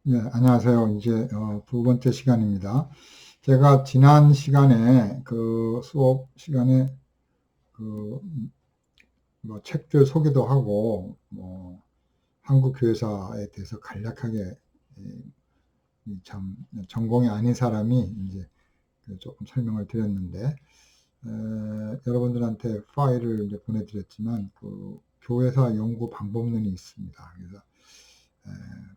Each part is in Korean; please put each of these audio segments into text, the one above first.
네, 안녕하세요. 이제 두 번째 시간입니다. 제가 지난 시간에 그 수업 시간에 그 뭐 책들 소개도 하고 뭐 한국 교회사에 대해서 간략하게 참 전공이 아닌 사람이 이제 조금 설명을 드렸는데 여러분들한테 파일을 이제 보내드렸지만 그 교회사 연구 방법론이 있습니다. 그래서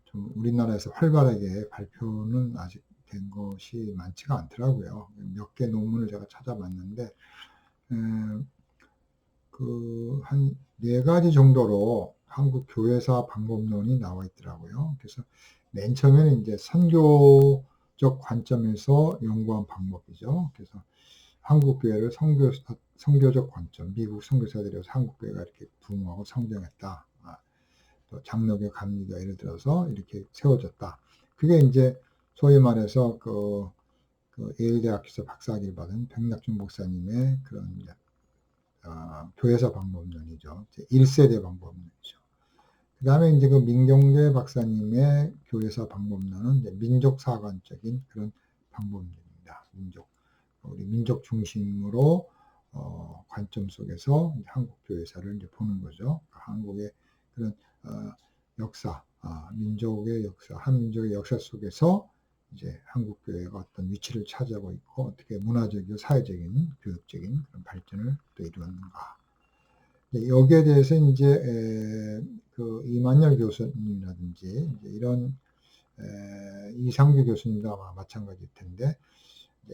좀 우리나라에서 활발하게 발표는 아직 된 것이 많지가 않더라고요. 몇 개 논문을 제가 찾아봤는데 그 한 네 가지 정도로 한국 교회사 방법론이 나와 있더라고요. 그래서 맨 처음에는 이제 선교적 관점에서 연구한 방법이죠. 그래서 한국 교회를 선교적 관점, 미국 선교사들이 한국 교회가 이렇게 부흥하고 성장했다. 또 장로교, 감리교 예를 들어서 이렇게 세워졌다. 그게 이제 소위 말해서 그 예일대학교에서 박사학위를 받은 백낙준 목사님의 그런 교회사 방법론이죠. 1세대 방법론이죠. 그 다음에 이제 그 민경재 박사님의 교회사 방법론은 이제 민족사관적인 그런 방법론입니다. 우리 민족 중심으로 관점 속에서 한국 교회사를 이제 보는 거죠. 한국의 그런 역사, 민족의 역사, 한민족의 역사 속에서 이제 한국 교회가 어떤 위치를 차지하고 있고 어떻게 문화적이고 사회적인, 교육적인 그런 발전을 또 이루었는가. 여기에 대해서 이제 그 이만열 교수님이라든지 이제 이런 이상규 교수님도 아마 마찬가지일 텐데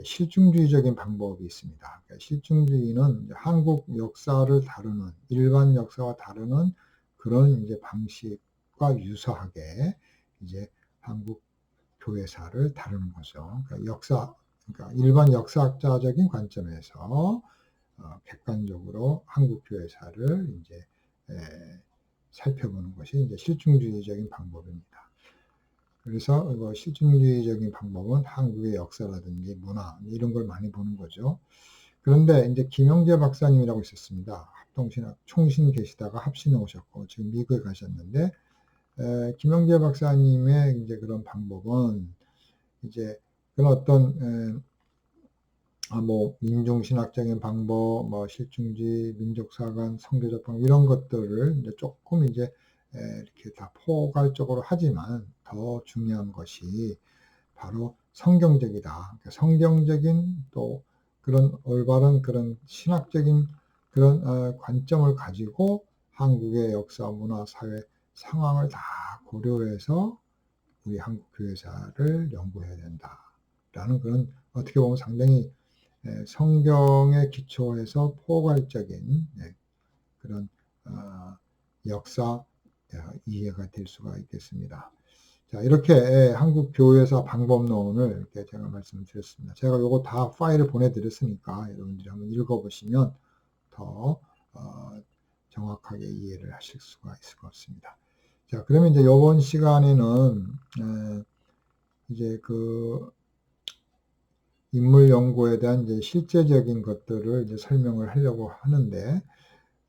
실증주의적인 방법이 있습니다. 그러니까 실증주의는 한국 역사를 다루는 일반 역사와 다루는 그런 이제 방식과 유사하게 이제 한국 교회사를 다루는 거죠. 그러니까 일반 역사학자적인 관점에서 객관적으로 한국 교회사를 이제 살펴보는 것이 이제 실증주의적인 방법입니다. 그래서 실증주의적인 방법은 한국의 역사라든지 문화 이런 걸 많이 보는 거죠. 그런데 이제 김영재 박사님이라고 있었습니다. 합동신학 총신 계시다가 합신해 오셨고 지금 미국에 가셨는데 김영재 박사님의 이제 그런 방법은 이제 그런 어떤 뭐 민중신학적인 방법, 뭐 실증주의, 민족사관, 선교적 방법 이런 것들을 이제 조금 이제 이렇게 다 포괄적으로 하지만 더 중요한 것이 바로 성경적이다. 그러니까 성경적인 또 그런 올바른 그런 신학적인 그런 관점을 가지고 한국의 역사, 문화, 사회 상황을 다 고려해서 우리 한국 교회사를 연구해야 된다라는 그런 어떻게 보면 상당히 성경에 기초해서 포괄적인 그런 역사 이해가 될 수가 있겠습니다. 자, 이렇게 한국 교회사 방법론을 이렇게 제가 말씀드렸습니다. 제가 요거 다 파일을 보내드렸으니까 여러분들이 한번 읽어보시면 더 정확하게 이해를 하실 수가 있을 것 같습니다. 자, 그러면 이제 이번 시간에는 이제 그 인물 연구에 대한 이제 실제적인 것들을 이제 설명을 하려고 하는데,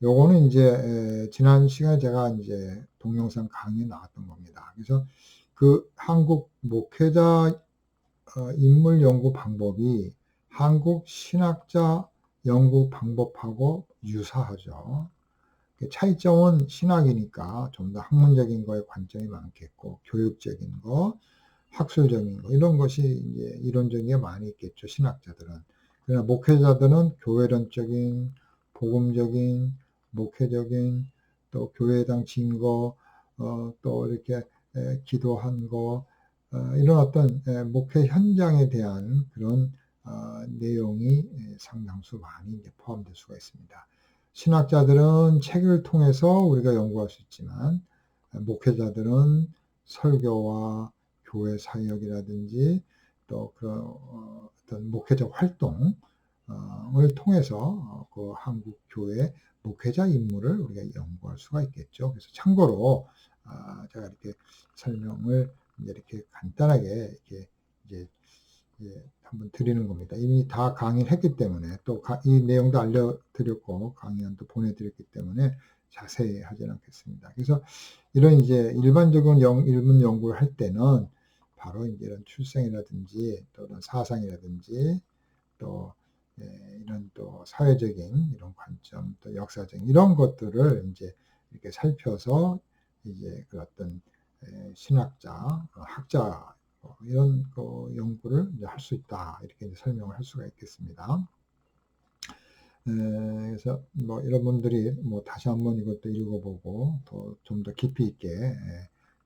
요거는 이제 지난 시간에 제가 이제 동영상 강의에 나왔던 겁니다. 그래서 그 한국 목회자 인물 연구 방법이 한국 신학자 연구 방법하고 유사하죠. 차이점은 신학이니까 좀 더 학문적인 거에 관점이 많겠고, 교육적인 거, 학술적인 거, 이런 것이 이제 이론적인 게 많이 있겠죠, 신학자들은. 그러나 목회자들은 교회론적인, 복음적인, 목회적인, 또 교회당 증거, 또 이렇게 기도한 거, 이런 어떤 목회 현장에 대한 그런 내용이 상당수 많이 이제 포함될 수가 있습니다. 신학자들은 책을 통해서 우리가 연구할 수 있지만 목회자들은 설교와 교회 사역이라든지 또 그런 어떤 목회적 활동을 통해서 그 한국 교회 목회자 인물을 우리가 연구할 수가 있겠죠. 그래서 참고로 제가 이렇게 설명을 이렇게 간단하게 이렇게 한번 드리는 겁니다. 이미 다 강의를 했기 때문에 또 이 내용도 알려드렸고 강의안도 보내드렸기 때문에 자세히 하지는 않겠습니다. 그래서 이런 이제 일반적인 인문 연구를 할 때는 바로 이제 이런 출생이라든지 또 이런 사상이라든지 또 이런 또 사회적인 이런 관점, 또 역사적인 이런 것들을 이제 이렇게 살펴서 이제 그 어떤 신학자, 학자 이런 연구를 이제 할 수 있다, 이렇게 이제 설명을 할 수가 있겠습니다. 그래서 뭐 여러분들이 뭐 다시 한번 이것도 읽어보고 좀 더 깊이 있게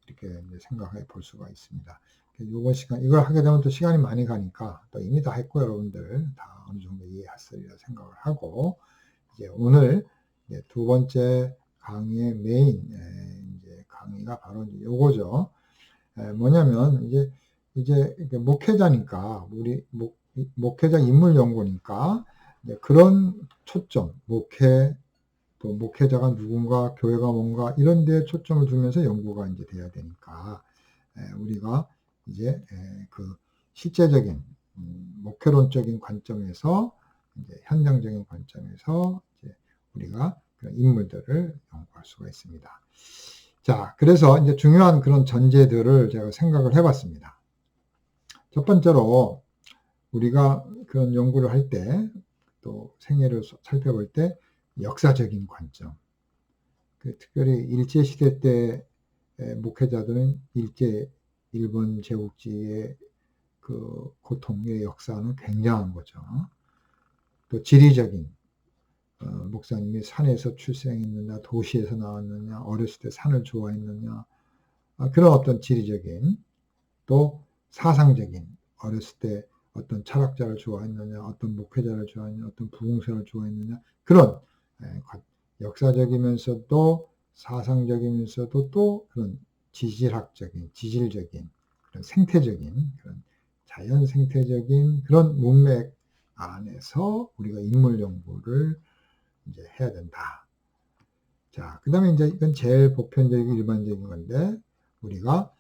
이렇게 이제 생각해 볼 수가 있습니다. 이번 시간 이걸 하게 되면 또 시간이 많이 가니까 또 이미 다 했고 여러분들 다 어느 정도 이해했으리라 생각을 하고, 이제 오늘 이제 두 번째 강의의 메인 이제 강의가 바로 이제 요거죠. 뭐냐면 이제 목회자니까 우리 목회자 인물 연구니까 그런 초점, 또 목회자가 누군가, 교회가 뭔가 이런 데에 초점을 두면서 연구가 이제 돼야 되니까 우리가 이제 그 실제적인 목회론적인 관점에서 이제 현장적인 관점에서 이제 우리가 그런 인물들을 연구할 수가 있습니다. 자, 그래서 이제 중요한 그런 전제들을 제가 생각을 해봤습니다. 첫 번째로 우리가 그런 연구를 할 때, 또 생애를 살펴볼 때 역사적인 관점, 특별히 일제시대 때 목회자들은 일본 제국지의 그 고통의 역사는 굉장한 거죠. 또 지리적인, 목사님이 산에서 출생했느냐, 도시에서 나왔느냐, 어렸을 때 산을 좋아했느냐, 그런 어떤 지리적인, 또 사상적인, 어렸을 때 어떤 철학자를 좋아했느냐, 어떤 목회자를 좋아했느냐, 어떤 부흥사를 좋아했느냐, 그런 역사적이면서도 사상적이면서도 또 그런 지질적인, 그런 생태적인, 그런 자연 생태적인 그런 문맥 안에서 우리가 인물 연구를 이제 해야 된다. 자, 그 다음에 이제 이건 제일 보편적이고 일반적인 건데, 우리가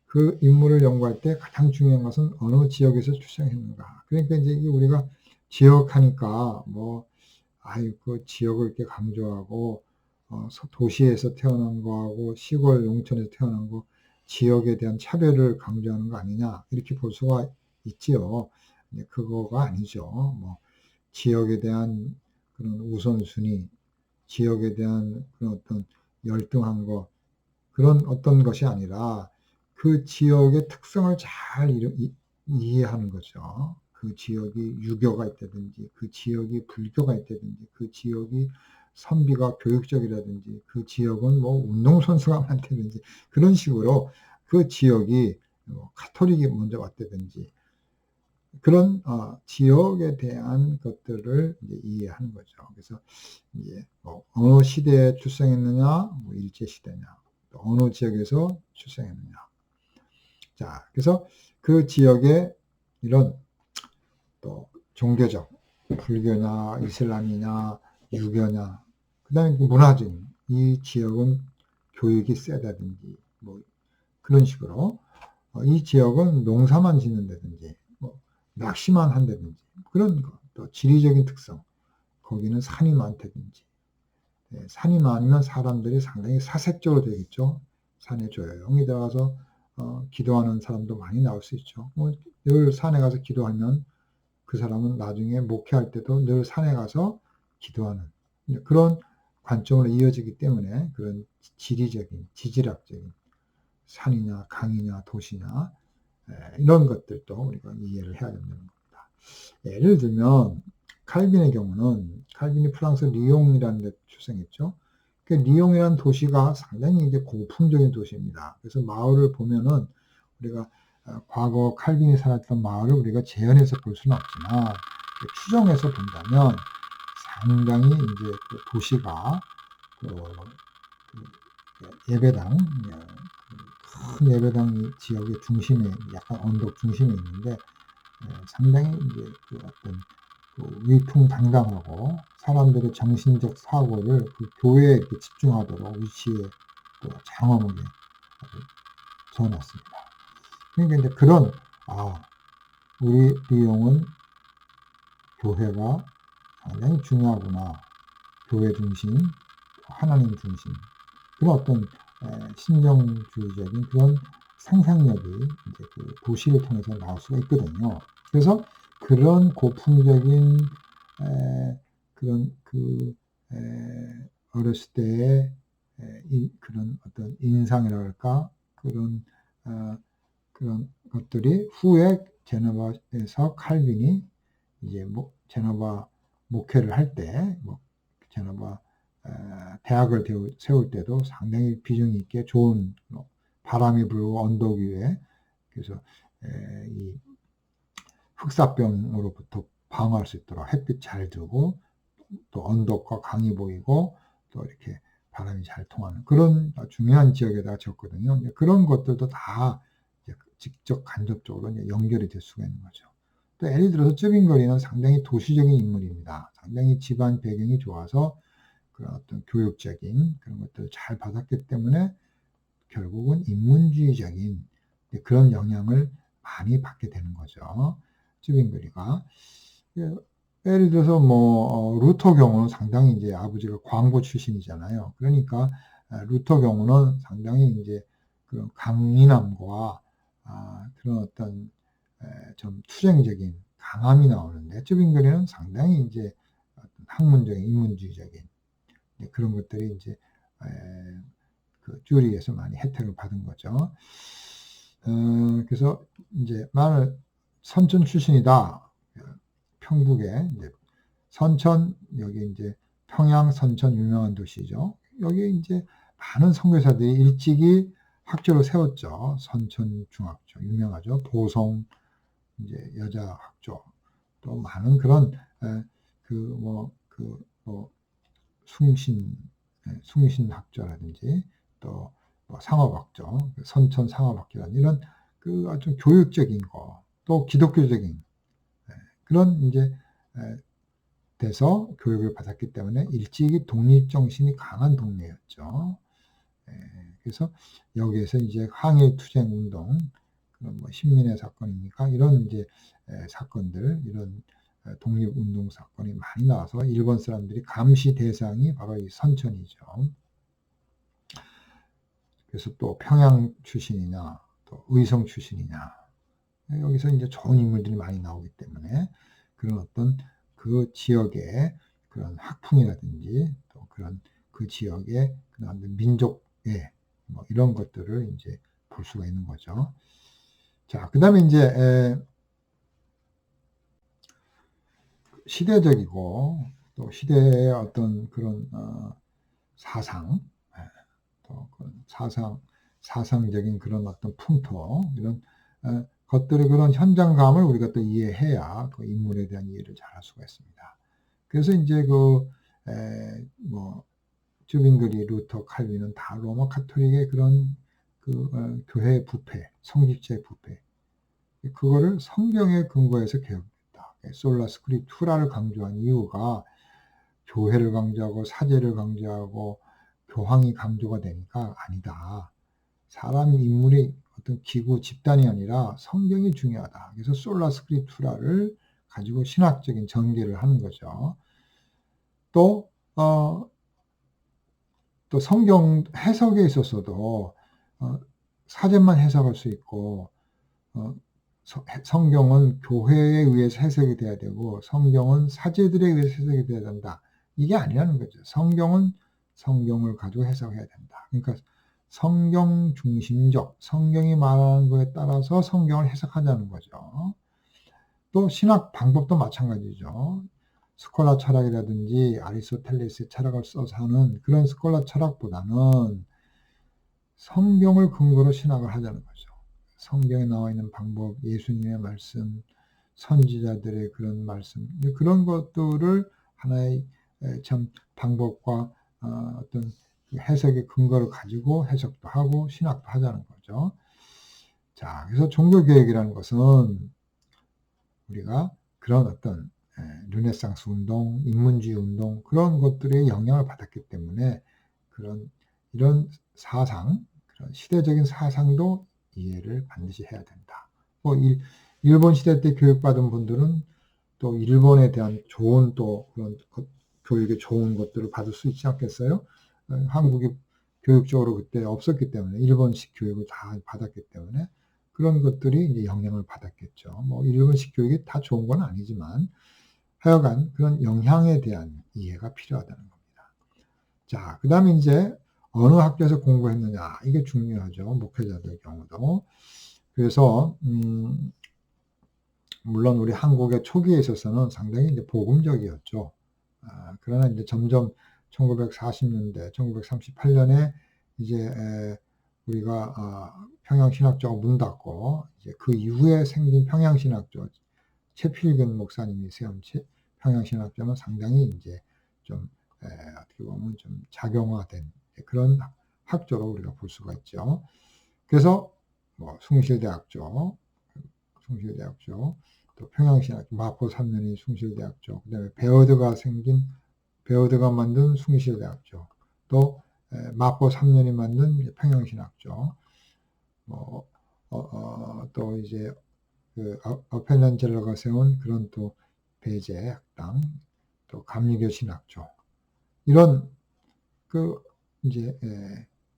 그 인물을 연구할 때 가장 중요한 것은 어느 지역에서 출생했는가. 그러니까 이제 우리가 지역하니까 그 지역을 이렇게 강조하고, 도시에서 태어난 거하고 시골 농촌에서 태어난 거, 지역에 대한 차별을 강조하는 거 아니냐, 이렇게 볼 수가 있지요. 그거가 아니죠. 지역에 대한 그런 우선순위, 지역에 대한 그런 어떤 열등한 것, 그런 어떤 것이 아니라 그 지역의 특성을 잘 이해하는 거죠. 그 지역이 유교가 있다든지, 그 지역이 불교가 있다든지, 그 지역이 선비가 교육적이라든지, 그 지역은 운동선수가 많다든지, 그런 식으로 그 지역이 가톨릭이 먼저 왔다든지, 그런 지역에 대한 것들을 이제 이해하는 거죠. 그래서 이제 어느 시대에 출생했느냐, 일제 시대냐, 또 어느 지역에서 출생했느냐. 자, 그래서 그 지역의 이런 또 종교적, 불교냐, 이슬람이냐, 유교냐, 그 다음에 문화적인, 이 지역은 교육이 세다든지, 그런 식으로, 이 지역은 농사만 짓는다든지, 낚시만 한다든지, 그런 거, 또 지리적인 특성, 거기는 산이 많다든지, 산이 많으면 사람들이 상당히 사색적으로 되겠죠. 산에 조용히 들어가서 기도하는 사람도 많이 나올 수 있죠. 늘 산에 가서 기도하면 그 사람은 나중에 목회할 때도 늘 산에 가서 기도하는 그런 관점으로 이어지기 때문에, 그런 지질학적인 산이냐 강이냐 도시냐 이런 것들도 우리가 이해를 해야 된다는 겁니다. 예를 들면 칼빈의 경우는, 칼빈이 프랑스 리옹이라는 데 출생했죠. 그 리옹이라는 도시가 상당히 이제 고풍적인 도시입니다. 그래서 마을을 보면은 우리가 과거 칼빈이 살았던 마을을 우리가 재현해서 볼 수는 없지만 추정해서 본다면 상당히 이제 그 도시가 예배당, 큰 예배당 지역의 중심에, 약간 언덕 중심에 있는데 상당히 이제 그 어떤 위풍당당하고 사람들의 정신적 사고를 그 교회에 이렇게 집중하도록 위치에 또 장엄하게 지어놨습니다. 그러니까 이제 그런, 우리 리옹은 교회가 상당히 중요하구나. 교회 중심, 하나님 중심. 그런 어떤 신정주의적인 그런 상상력이 이제 그 도시를 통해서 나올 수가 있거든요. 그래서 그런 고풍적인 그런 어렸을 때의 그런 어떤 인상이랄까 그런 것들이 후에 제노바에서 칼빈이 이제 제노바 목회를 할 때, 제노바 대학을 세울 때도 상당히 비중 있게 좋은 바람이 불고 언덕 위에 그래서 이 흑사병으로부터 방어할 수 있도록 햇빛 잘 들고 또 언덕과 강이 보이고 또 이렇게 바람이 잘 통하는 그런 중요한 지역에다가 지었거든요. 그런 것들도 다 직접 간접적으로 연결이 될 수가 있는 거죠. 또 예를 들어서 쯔빙거리는 상당히 도시적인 인물입니다. 상당히 집안 배경이 좋아서 그런 어떤 교육적인 그런 것들을 잘 받았기 때문에 결국은 인문주의적인 그런 영향을 많이 받게 되는 거죠. 쯔빙거리가. 예를 들어서 루터 경우는 상당히 이제 아버지가 광고 출신이잖아요. 그러니까 루터 경우는 상당히 이제 그런 강인함과 그런 어떤 좀 투쟁적인 강함이 나오는데 쯔빙거리는 상당히 이제 학문적인 인문주의적인 그런 것들이 이제 그 쭈리에서 많이 혜택을 받은 거죠. 그래서 이제 나는 선천 출신이다. 평북에 이제 선천 여기 이제 평양 선천 유명한 도시죠. 여기 이제 많은 선교사들이 일찍이 학교를 세웠죠. 선천 중학교 유명하죠. 보성 이제 여자 학교 또 많은 그런 숭신 학교라든지 또 상업학교, 선천 상업학교라는 이런 그 아주 교육적인 거, 또 기독교적인 그런 이제 돼서 교육을 받았기 때문에 일찍이 독립정신이 강한 동네였죠. 그래서 여기에서 이제 항일투쟁 운동, 신민의 사건입니까? 이런 이제 사건들, 이런 독립운동 사건이 많이 나와서 일본 사람들이 감시 대상이 바로 이 선천이죠. 그래서 또 평양 출신이냐, 또 의성 출신이냐, 여기서 이제 좋은 인물들이 많이 나오기 때문에 그런 어떤 그 지역의 그런 학풍이라든지 또 그런 그 지역의 그런 민족의 이런 것들을 이제 볼 수가 있는 거죠. 자, 그 다음에 이제 시대적이고 또 시대의 어떤 그런 사상, 또 그런 사상적인 그런 어떤 풍토 이런 것들의 그런 현장감을 우리가 또 이해해야 그 인물에 대한 이해를 잘 할 수가 있습니다. 그래서 이제 쯔빙거리, 루터, 칼빈은 다 로마 카톨릭의 그런 교회 부패, 성직자의 부패, 그거를 성경에 근거해서 개혁했다. 솔라 스크립투라를 강조한 이유가 교회를 강조하고 사제를 강조하고 교황이 강조가 되니까 아니다. 사람 인물이 어떤 기구 집단이 아니라 성경이 중요하다. 그래서 솔라 스크립투라를 가지고 신학적인 전개를 하는 거죠. 또 성경 해석에 있어서도 사제만 해석할 수 있고 성경은 교회에 의해서 해석이 돼야 되고 성경은 사제들에 의해서 해석이 돼야 된다. 이게 아니라는 거죠. 성경은 성경을 가지고 해석해야 된다. 그러니까 성경 중심적, 성경이 말하는 것에 따라서 성경을 해석하자는 거죠. 또 신학 방법도 마찬가지죠. 스콜라 철학이라든지 아리스토텔레스의 철학을 써서 하는 그런 스콜라 철학보다는 성경을 근거로 신학을 하자는 거죠. 성경에 나와 있는 방법, 예수님의 말씀, 선지자들의 그런 말씀, 그런 것들을 하나의 참 방법과 어떤 해석의 근거를 가지고 해석도 하고 신학도 하자는 거죠. 자, 그래서 종교개혁이라는 것은 우리가 그런 어떤 르네상스 운동, 인문주의 운동 그런 것들의 영향을 받았기 때문에 이런 사상, 그런 시대적인 사상도 이해를 반드시 해야 된다. 일본 시대 때 교육받은 분들은 또 일본에 대한 좋은 또 그런 교육의 좋은 것들을 받을 수 있지 않겠어요? 한국이 교육적으로 그때 없었기 때문에 일본식 교육을 다 받았기 때문에 그런 것들이 이제 영향을 받았겠죠. 뭐 일본식 교육이 다 좋은 건 아니지만 하여간 그런 영향에 대한 이해가 필요하다는 겁니다. 자, 그다음에 이제 어느 학교에서 공부했느냐 이게 중요하죠. 목회자들 경우도. 그래서 물론 우리 한국의 초기에 있어서는 상당히 이제 복음적이었죠. 그러나 이제 점점 1940년대, 1938년에 이제 우리가 평양신학교가 문 닫고 이제 그 이후에 생긴 평양신학교, 최필근 목사님이 세운 평양신학교는 상당히 이제 좀 어떻게 보면 좀 작용화된 그런 학교로 우리가 볼 수가 있죠. 그래서 뭐 숭실대학교, 또 평양신학교, 마포 3년이 숭실대학교, 그다음에 베어드가 만든 숭실대학교, 또 마포 3년이 만든 평양신학교, 또 이제 그 어펠란젤러가 세운 그런 또 배제학당, 또 감리교 신학교 이런 그 이제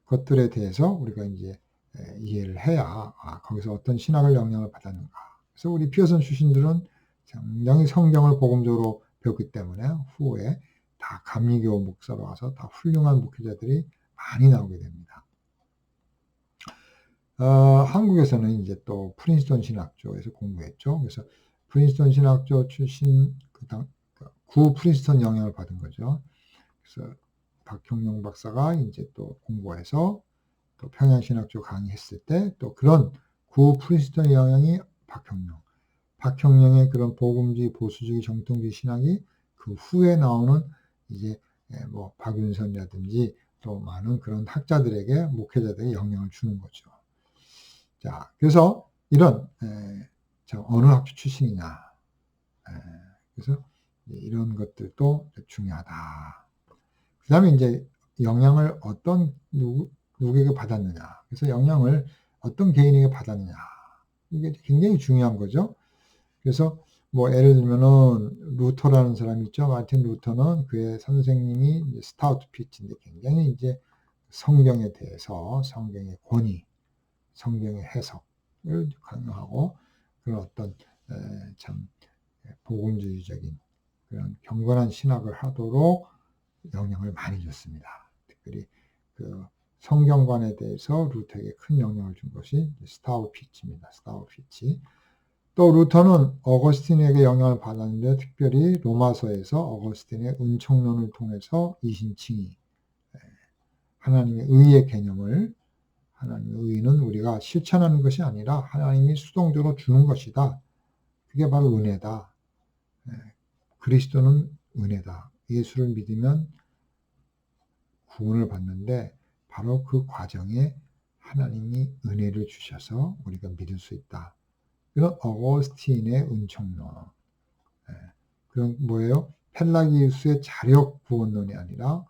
것들에 대해서 우리가 이제 이해를 해야 거기서 어떤 신학을 영향을 받았는가. 그래서 우리 피어슨 출신들은 상당히 성경을 복음적으로 배웠기 때문에 후에 다 감리교 목사로 와서 다 훌륭한 목회자들이 많이 나오게 됩니다. 한국에서는 이제 또 프린스턴 신학교에서 공부했죠. 그래서 프린스턴 신학교 출신 구 프린스턴 영향을 받은 거죠. 그래서 박형용 박사가 이제 또 공부해서 또 평양신학교 강의했을 때 또 그런 구 프린스턴 영향이 박형용의 그런 복음주의, 보수주의, 정통주의 신학이 그 후에 나오는 이제 뭐 박윤선이라든지 또 많은 그런 학자들에게 목회자들에게 영향을 주는 거죠. 자, 그래서 이런 어느 학교 출신이냐, 그래서 이런 것들도 중요하다. 그 다음에 이제 영향을 어떤 누구에게 받았느냐, 그래서 영향을 어떤 개인에게 받았느냐, 이게 굉장히 중요한 거죠. 그래서 뭐 예를 들면은 루터라는 사람이 있죠. 마틴 루터는 그의 선생님이 스타우트 피치인데 굉장히 이제 성경에 대해서 성경의 권위, 성경의 해석을 강요하고 그런 어떤 참 복음주의적인 그런 경건한 신학을 하도록 영향을 많이 줬습니다. 특별히 그 성경관에 대해서 루터에게 큰 영향을 준 것이 스타우 피치입니다. 스타우 피치. 또 루터는 어거스틴에게 영향을 받았는데 특별히 로마서에서 어거스틴의 은총론을 통해서 이신칭의, 하나님의 의의 개념을, 하나님의 의는 우리가 실천하는 것이 아니라 하나님이 수동적으로 주는 것이다. 그게 바로 은혜다. 그리스도는 은혜다. 예수를 믿으면 구원을 받는데 바로 그 과정에 하나님이 은혜를 주셔서 우리가 믿을 수 있다. 이런 어거스틴의 은총론. 그런 뭐예요? 펠라기우스의 자력 구원론이 아니라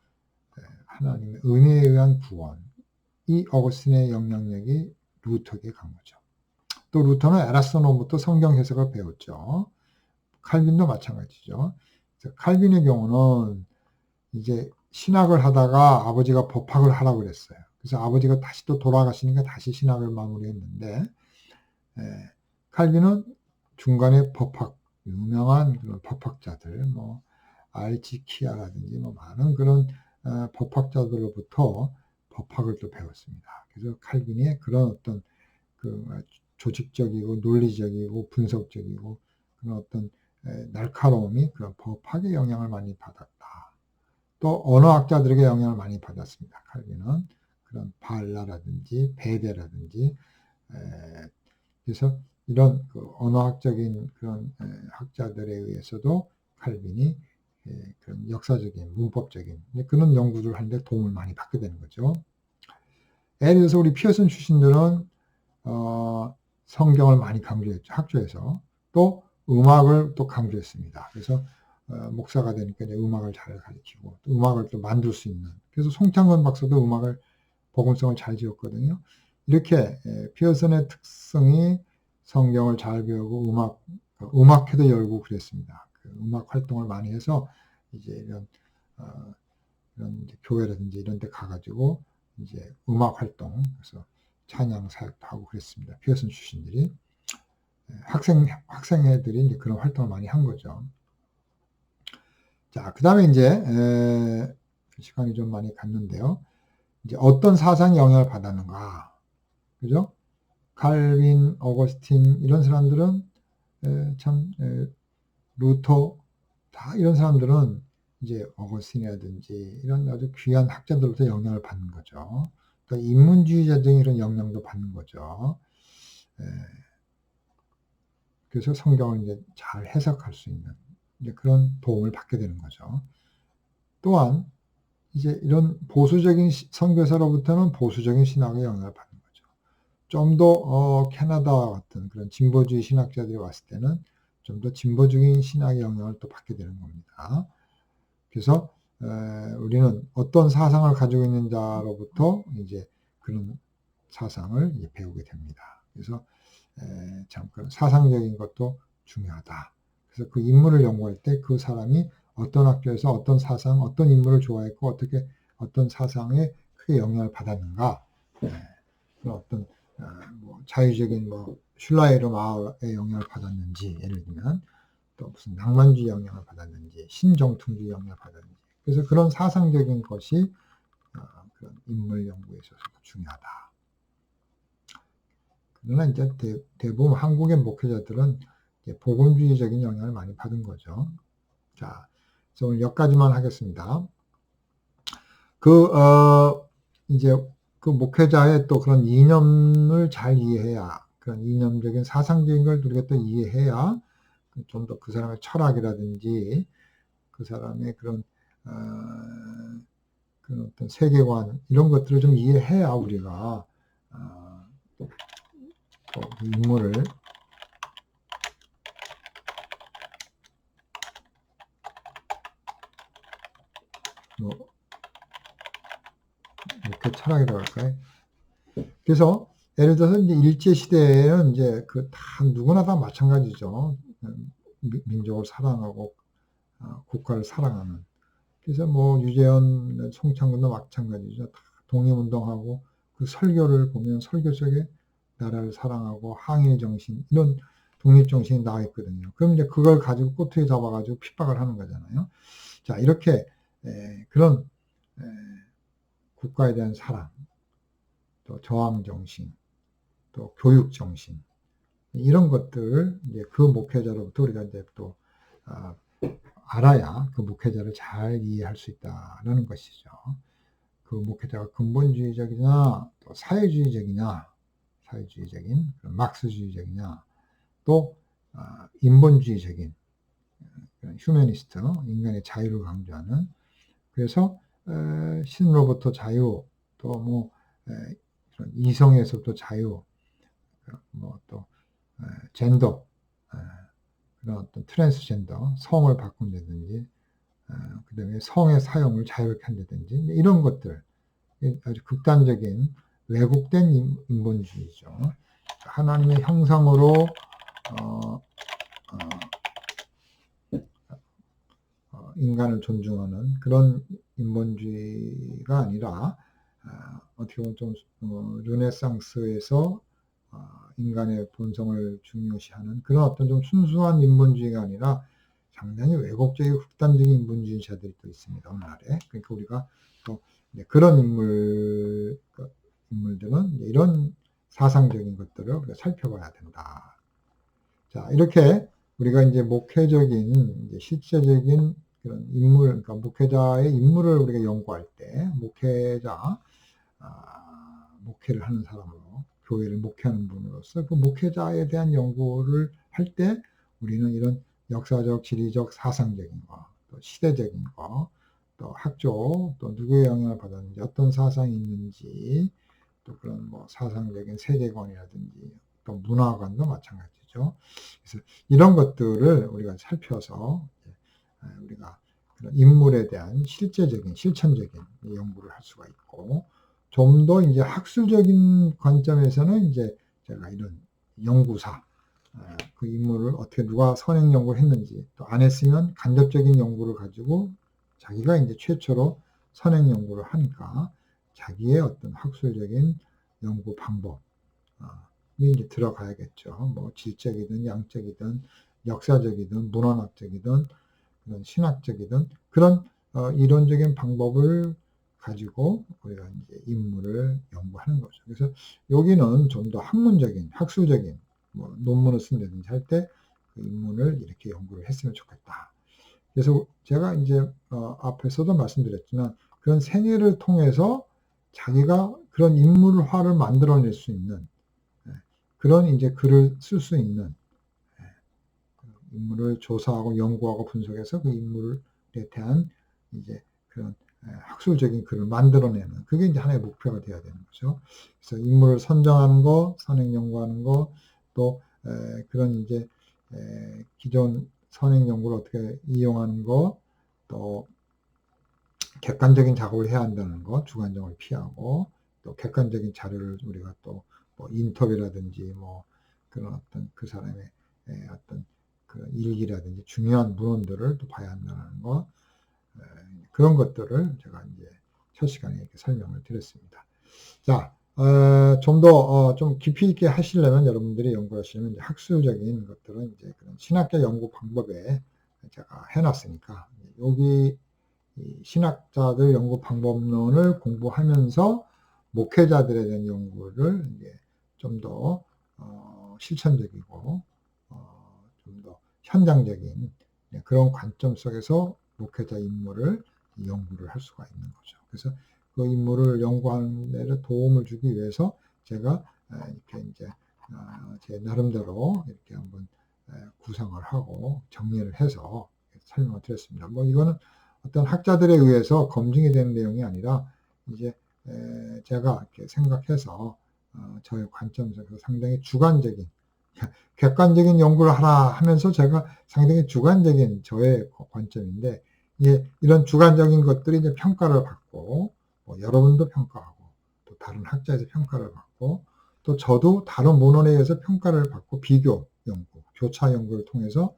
하나님의 은혜에 의한 구원. 이 어거스틴의 영향력이 루터에게 간 거죠. 또 루터는 에라스노부터 성경 해석을 배웠죠. 칼빈도 마찬가지죠. 칼빈의 경우는 이제 신학을 하다가 아버지가 법학을 하라고 그랬어요. 그래서 아버지가 다시 또 돌아가시니까 다시 신학을 마무리했는데 칼빈은 중간에 법학, 유명한 그런 법학자들, 뭐 알지키아라든지 뭐 많은 그런 법학자들로부터 법학을 또 배웠습니다. 그래서 칼빈의 그런 어떤 그 조직적이고 논리적이고 분석적이고 그런 어떤 날카로움이 그런 법학의 영향을 많이 받았다. 또 언어학자들에게 영향을 많이 받았습니다. 칼빈은 그런 발라라든지 베데라든지 그래서 이런 그 언어학적인 그런 학자들에 의해서도 칼빈이 그런 역사적인 문법적인 그런 연구를 하는데 도움을 많이 받게 되는 거죠. 예를 들어서 우리 피어슨 출신들은 성경을 많이 강조했죠. 학교에서 또 음악을 또 강조했습니다. 그래서 목사가 되니까 이제 음악을 잘 가르치고 또 음악을 또 만들 수 있는. 그래서 송창건 박사도 음악을 복음성을 잘 지었거든요. 이렇게 피어슨의 특성이 성경을 잘 배우고 음악회도 열고 그랬습니다. 그 음악 활동을 많이 해서 이제 이런 교회라든지 이런 데 가가지고 이제 음악 활동, 그래서 찬양 사역도 하고 그랬습니다. 피어슨 출신들이. 학생회들이 이제 그런 활동을 많이 한 거죠. 자, 그 다음에 이제, 시간이 좀 많이 갔는데요. 이제 어떤 사상이 영향을 받았는가. 그죠? 칼빈, 어거스틴, 이런 사람들은, 루터, 다 이런 사람들은 이제 어거스틴이라든지 이런 아주 귀한 학자들로부터 영향을 받는 거죠. 또 인문주의자적인 이런 영향도 받는 거죠. 그래서 성경을 이제 잘 해석할 수 있는 이제 그런 도움을 받게 되는 거죠. 또한 이제 이런 보수적인 선교사로부터는 보수적인 신학의 영향을 받는 거죠. 좀 더 캐나다와 같은 그런 진보주의 신학자들이 왔을 때는 좀 더 진보적인 신학의 영향을 또 받게 되는 겁니다. 그래서 우리는 어떤 사상을 가지고 있는 자로부터 이제 그런 사상을 이제 배우게 됩니다. 그래서 참 그런 사상적인 것도 중요하다. 그래서 그 인물을 연구할 때 그 사람이 어떤 학교에서 어떤 사상, 어떤 인물을 좋아했고 어떻게 어떤 사상에 크게 영향을 받았는가, 그런 어떤 뭐 자유적인 뭐 슐라이르 마을의 영향을 받았는지, 예를 들면 또 무슨 낭만주의 영향을 받았는지, 신정통주의 영향을 받았는지, 그래서 그런 사상적인 것이 그런 인물 연구에 있어서 중요하다. 그러나 이제 대부분 한국의 목회자들은 복음주의적인 영향을 많이 받은 거죠. 자, 그래서 오늘 여기까지만 하겠습니다. 이제 그 목회자의 또 그런 이념을 잘 이해해야, 그런 이념적인 사상적인 걸 우리가 또 이해해야 좀 더 그 사람의 철학이라든지 그 사람의 그런 어떤 세계관 이런 것들을 좀 이해해야 우리가 또 그 인물을 뭐 목회 철학이라고 할까요? 그래서 예를 들어서 이제 일제 시대에는 이제 그 다 누구나 다 마찬가지죠. 민족을 사랑하고 국가를 사랑하는. 그래서 뭐 유재현, 송창근도 마찬가지죠. 다 독립운동하고 그 설교를 보면 설교 속에 나라를 사랑하고 항일 정신 이런 독립 정신이 나와 있거든요. 그럼 이제 그걸 가지고 꼬투리 잡아가지고 핍박을 하는 거잖아요. 자, 이렇게 그런 국가에 대한 사랑, 또 저항 정신, 또 교육 정신 이런 것들 이제 그 목회자로부터 우리가 이제 또 알아야 그 목회자를 잘 이해할 수 있다라는 것이죠. 그 목회자가 근본주의적이냐, 또 사회주의적이냐, 사회주의적인 막스주의적이냐, 또 인본주의적인 휴머니스트, 인간의 자유를 강조하는. 그래서 신으로부터 자유, 또 뭐 이성에서부터 자유, 뭐 또 젠더, 그런 어떤 트랜스젠더, 성을 바꾼다든지, 그 다음에 성의 사용을 자유롭게 한다든지, 이런 것들, 아주 극단적인 왜곡된 인본주의죠. 하나님의 형상으로 인간을 존중하는 그런 인본주의가 아니라 어떻게 보면 좀 르네상스에서 인간의 본성을 중요시하는 그런 어떤 좀 순수한 인본주의가 아니라 상당히 왜곡적이고 극단적인 인본주의자들이 또 있습니다. 오늘날에. 그러니까 우리가 또 그런 인물들은 이런 사상적인 것들을 우리가 살펴봐야 된다. 자, 이렇게 우리가 이제 목회적인, 이제 실제적인 그런 인물, 그러니까 목회자의 인물을 우리가 연구할 때, 목회를 하는 사람으로, 교회를 목회하는 분으로서 그 목회자에 대한 연구를 할 때 우리는 이런 역사적, 지리적, 사상적인 거, 또 시대적인 거, 또 학조, 또 누구의 영향을 받았는지, 어떤 사상이 있는지, 또 그런 뭐 사상적인 세계관이라든지, 또 문화관도 마찬가지죠. 그래서 이런 것들을 우리가 살펴서 우리가 그런 인물에 대한 실제적인, 실천적인 연구를 할 수가 있고, 좀 더 이제 학술적인 관점에서는 이제 제가 이런 연구사, 그 인물을 어떻게 누가 선행 연구를 했는지, 또 안 했으면 간접적인 연구를 가지고 자기가 이제 최초로 선행 연구를 하니까 자기의 어떤 학술적인 연구 방법, 이제 들어가야겠죠. 뭐 질적이든 양적이든 역사적이든 문헌학적이든 그런 신학적이든 그런 이론적인 방법을 가지고 우리가 이제 인물을 연구하는 거죠. 그래서 여기는 좀 더 학문적인, 학술적인 뭐 논문을 쓴다든지 할 때 그 인문을 이렇게 연구를 했으면 좋겠다. 그래서 제가 이제 앞에서도 말씀드렸지만 그런 생애를 통해서 자기가 그런 인물화를 만들어낼 수 있는 그런 이제 글을 쓸 수 있는 인물을 조사하고 연구하고 분석해서 그 인물에 대한 이제 그런 학술적인 글을 만들어내는 그게 이제 하나의 목표가 되어야 되는 거죠. 그래서 인물을 선정하는 거, 선행 연구하는 거, 또 그런 이제 기존 선행 연구를 어떻게 이용하는 거, 또 객관적인 작업을 해야 한다는 거, 주관적을 피하고 또 객관적인 자료를 우리가 또 뭐 인터뷰라든지 뭐 그런 어떤 그 사람의 어떤 그 일기라든지 중요한 문헌들을 또 봐야 한다는 거, 그런 것들을 제가 이제 첫 시간에 이렇게 설명을 드렸습니다. 자, 좀 더 좀 깊이 있게 하시려면 여러분들이 연구하시려면 이제 학술적인 것들은 이제 그런 신학계 연구 방법에 제가 해놨으니까 여기 이 신학자들 연구 방법론을 공부하면서 목회자들에 대한 연구를 이제 좀 더 실천적이고 좀 더 현장적인 그런 관점 속에서 목회자 인물을 연구를 할 수가 있는 거죠. 그래서 그 인물을 연구하는 데를 도움을 주기 위해서 제가 이렇게 이제 제 나름대로 이렇게 한번 구성을 하고 정리를 해서 설명을 드렸습니다. 뭐 이거는 어떤 학자들에 의해서 검증이 되는 내용이 아니라 이제 제가 이렇게 생각해서 저의 관점에서 상당히 주관적인 객관적인 연구를 하라 하면서 제가 상당히 주관적인 저의 관점인데 이런 주관적인 것들이 이제 평가를 받고 뭐 여러분도 평가하고 또 다른 학자에서 평가를 받고 또 저도 다른 문헌에 의해서 평가를 받고 비교 연구, 교차 연구를 통해서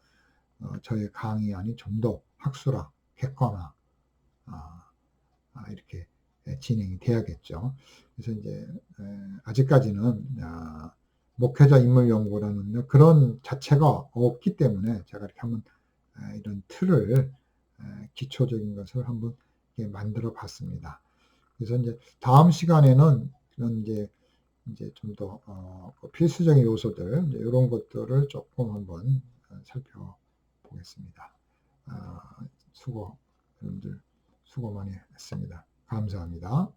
저의 강의안이 좀 더 학술화, 객관화 이렇게 진행이 돼야겠죠. 그래서 이제 아직까지는 목회자 인물 연구라는 그런 자체가 없기 때문에 제가 이렇게 한번 이런 틀을 기초적인 것을 한번 만들어 봤습니다. 그래서 이제 다음 시간에는 그런 이제 좀 더 필수적인 요소들 이런 것들을 조금 한번 살펴보겠습니다. 여러분들 수고 많이 했습니다. 감사합니다.